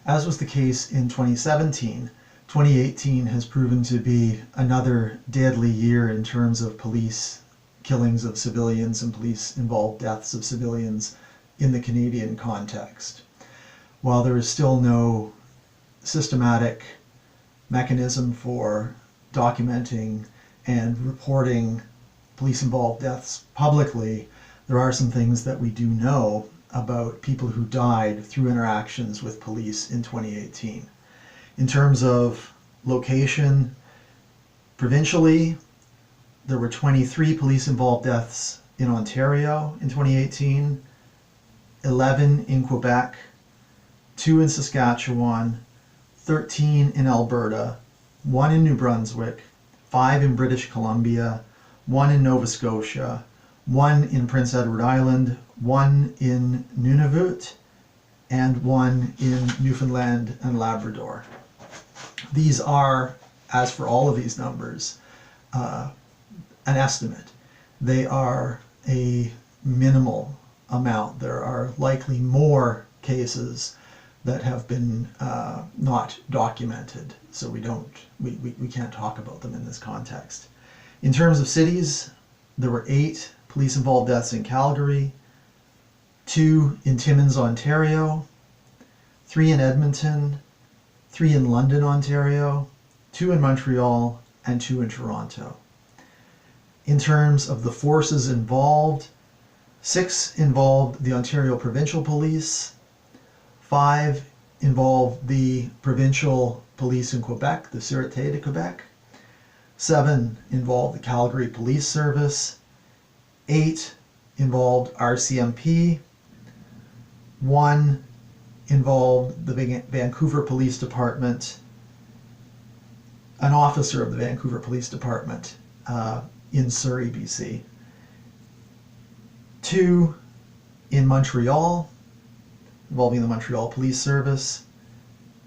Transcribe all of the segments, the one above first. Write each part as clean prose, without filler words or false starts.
As was the case in 2017, 2018 has proven to be another deadly year in terms of police killings of civilians and police-involved deaths of civilians in the Canadian context. While there is still no systematic mechanism for documenting and reporting police-involved deaths publicly, there are some things that we do know about people who died through interactions with police in 2018. In terms of location, provincially, there were 23 police-involved deaths in Ontario in 2018, 11 in Quebec, 2 in Saskatchewan, 13 in Alberta, 1 in New Brunswick, 5 in British Columbia, 1 in Nova Scotia, 1 in Prince Edward Island, 1 in Nunavut, and 1 in Newfoundland and Labrador. These are, as for all of these numbers, an estimate. They are a minimal amount. There are likely more cases that have been not documented, so we can't talk about them in this context. In terms of cities, there were 8 police-involved deaths in Calgary, 2 in Timmins, Ontario, 3 in Edmonton, 3 in London, Ontario, 2 in Montreal, and 2 in Toronto. In terms of the forces involved, 6 involved the Ontario Provincial Police, 5 involved the Provincial Police in Quebec, the Sûreté de Québec, 7 involved the Calgary Police Service, 8 involved RCMP, 1 involved the Vancouver Police Department, an officer of the Vancouver Police Department in Surrey, BC, 2 in Montreal, involving the Montreal Police Service,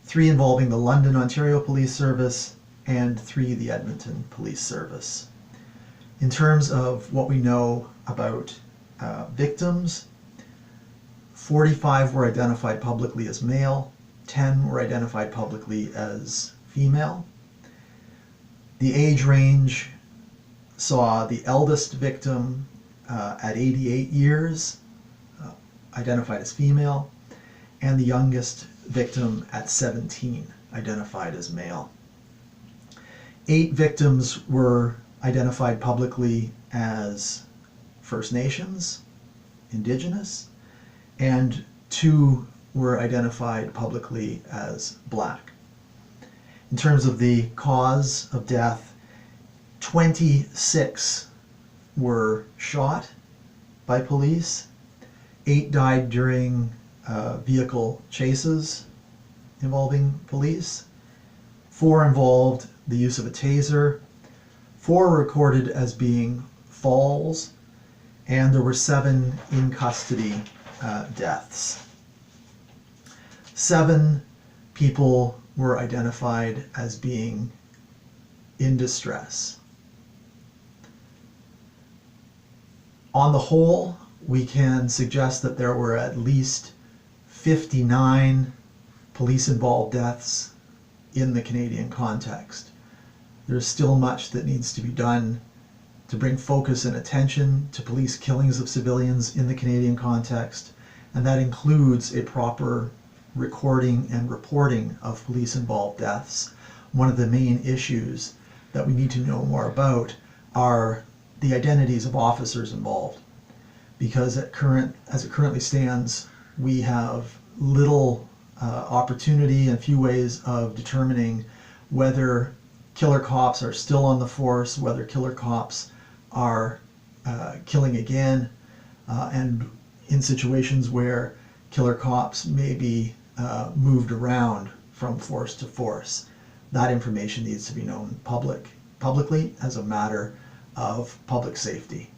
3 involving the London, Ontario Police Service, and 3 the Edmonton Police Service. In terms of what we know about victims, 45 were identified publicly as male, 10 were identified publicly as female. The age range saw the eldest victim at 88 years, identified as female, and the youngest victim at 17, identified as male. 8 victims were identified publicly as First Nations, Indigenous, and 2 were identified publicly as Black. In terms of the cause of death, 26 were shot by police, 8 died during vehicle chases involving police, 4 involved the use of a taser, 4 were recorded as being falls, and there were 7 in custody deaths. 7 people were identified as being in distress. On the whole, we can suggest that there were at least 59 police-involved deaths in the Canadian context. There's still much that needs to be done to bring focus and attention to police killings of civilians in the Canadian context, and that includes a proper recording and reporting of police-involved deaths. One of the main issues that we need to know more about are the identities of officers involved, because as it currently stands, we have little opportunity and few ways of determining whether killer cops are still on the force, whether killer cops are killing again, and in situations where killer cops may be moved around from force to force. That information needs to be known publicly as a matter of public safety.